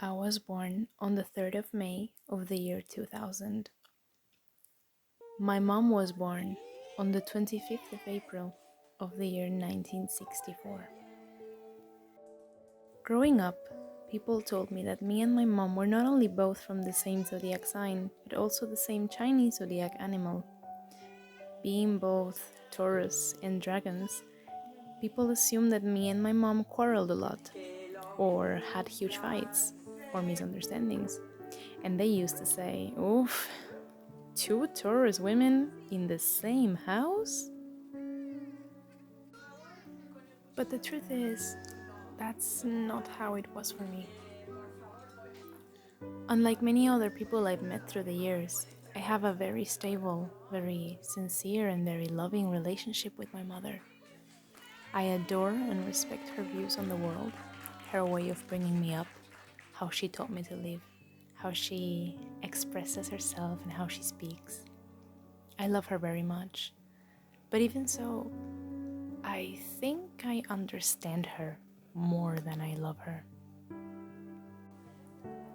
I was born on the 3rd of May of the year 2000. My mom was born on the 25th of April of the year 1964. Growing up, people told me that me and my mom were not only both from the same zodiac sign, but also the same Chinese zodiac animal. Being both Taurus and dragons, people assumed that me and my mom quarreled a lot, or had huge fights, or misunderstandings. And they used to say, "Oof, two Taurus women in the same house?" But the truth is, that's not how it was for me. Unlike many other people I've met through the years, I have a very stable, very sincere, and very loving relationship with my mother. I adore and respect her views on the world, her way of bringing me up, how she taught me to live, how she expresses herself, and how she speaks. I love her very much. But even so, I think I understand her more than I love her.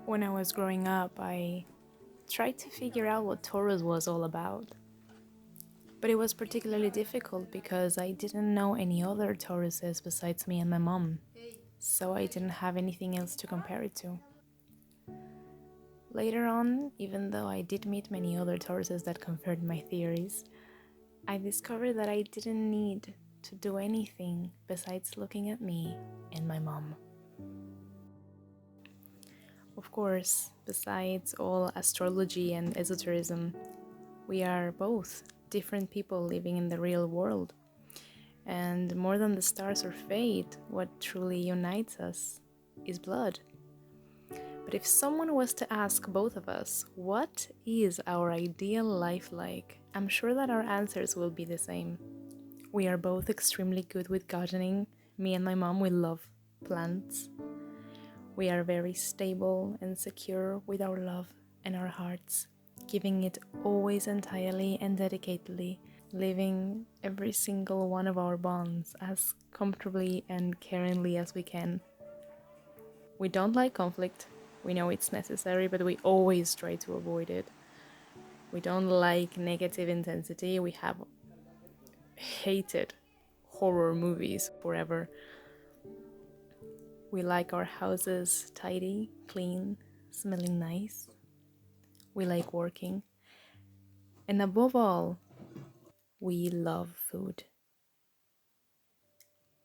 When I was growing up, I tried to figure out what Taurus was all about. But it was particularly difficult because I didn't know any other Tauruses besides me and my mom, so I didn't have anything else to compare it to. Later on, even though I did meet many other Tauruses that confirmed my theories, I discovered that I didn't need to do anything besides looking at me and my mom. Of course, besides all astrology and esotericism, we are both different people living in the real world. And more than the stars or fate, what truly unites us is blood. But if someone was to ask both of us, what is our ideal life like? I'm sure that our answers will be the same. We are both extremely good with gardening. Me and my mom, we love plants. We are very stable and secure with our love and our hearts, giving it always entirely and dedicatedly, living every single one of our bonds as comfortably and caringly as we can. We don't like conflict. We know it's necessary, but we always try to avoid it. We don't like negative intensity. We have hated horror movies forever. We like our houses tidy, clean, smelling nice. We like working. And above all, we love food.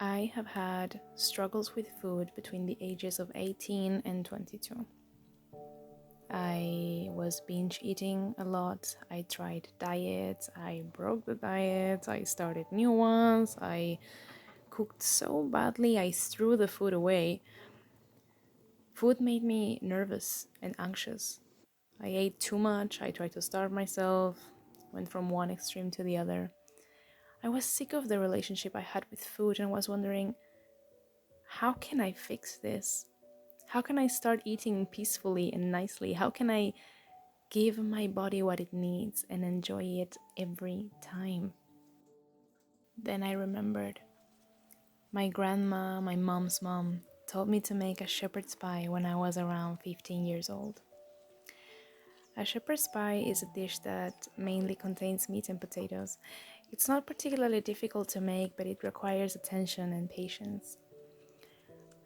I have had struggles with food between the ages of 18 and 22. I was binge eating a lot. I tried diets. I broke the diets. I started new ones. I cooked so badly I threw the food away. Food made me nervous and anxious. I ate too much. I tried to starve myself. Went from one extreme to the other. I was sick of the relationship I had with food and was wondering, how can I fix this? How can I start eating peacefully and nicely? How can I give my body what it needs and enjoy it every time? Then I remembered. My grandma, my mom's mom, told me to make a shepherd's pie when I was around 15 years old. A shepherd's pie is a dish that mainly contains meat and potatoes. It's not particularly difficult to make, but it requires attention and patience.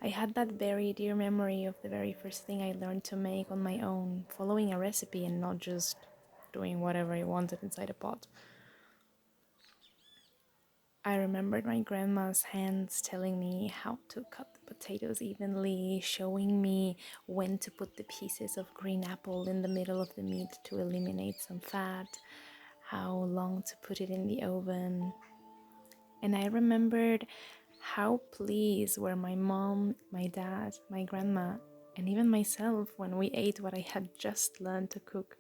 I had that very dear memory of the very first thing I learned to make on my own, following a recipe and not just doing whatever I wanted inside a pot. I remembered my grandma's hands telling me how to cut the potatoes evenly, showing me when to put the pieces of green apple in the middle of the meat to eliminate some fat, how long to put it in the oven. And I remembered how pleased were my mom, my dad, my grandma, and even myself when we ate what I had just learned to cook.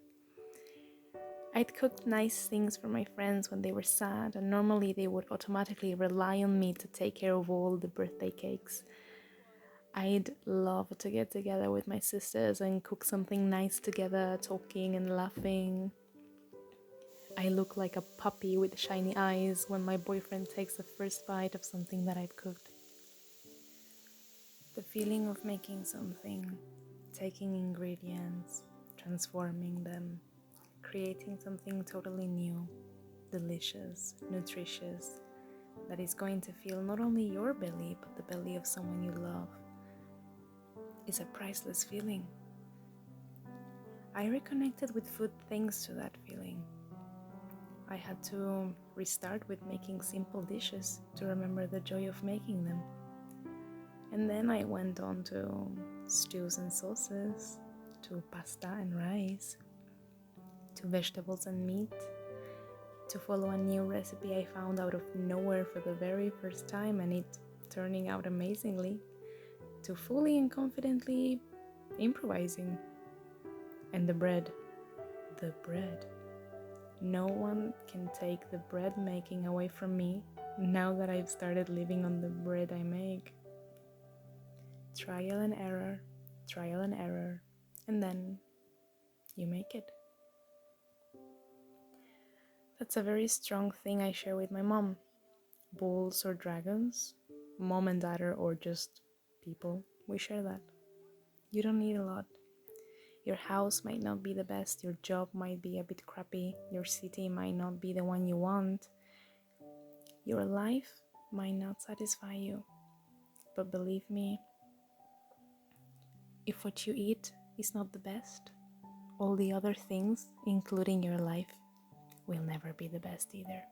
I'd cooked nice things for my friends when they were sad, and normally they would automatically rely on me to take care of all the birthday cakes. I'd love to get together with my sisters and cook something nice together, talking and laughing. I look like a puppy with shiny eyes when my boyfriend takes the first bite of something that I've cooked. The feeling of making something taking ingredients, transforming them, creating something totally new, delicious, nutritious, that is going to fill not only your belly, but the belly of someone you love, is a priceless feeling. I reconnected with food thanks to that feeling. I had to restart with making simple dishes to remember the joy of making them. And then I went on to stews and sauces, to pasta and rice, to vegetables and meat, to follow a new recipe I found out of nowhere for the very first time and it turning out amazingly, to fully and confidently improvising. And the bread. No one can take the bread making away from me now that I've started living on the bread I make. Trial and error, and then you make it. That's a very strong thing I share with my mom. Bulls or dragons, mom and daughter, or just people, we share that. You don't need a lot. Your house might not be the best, your job might be a bit crappy, your city might not be the one you want, your life might not satisfy you. But believe me, if what you eat is not the best, all the other things, including your life, will never be the best either.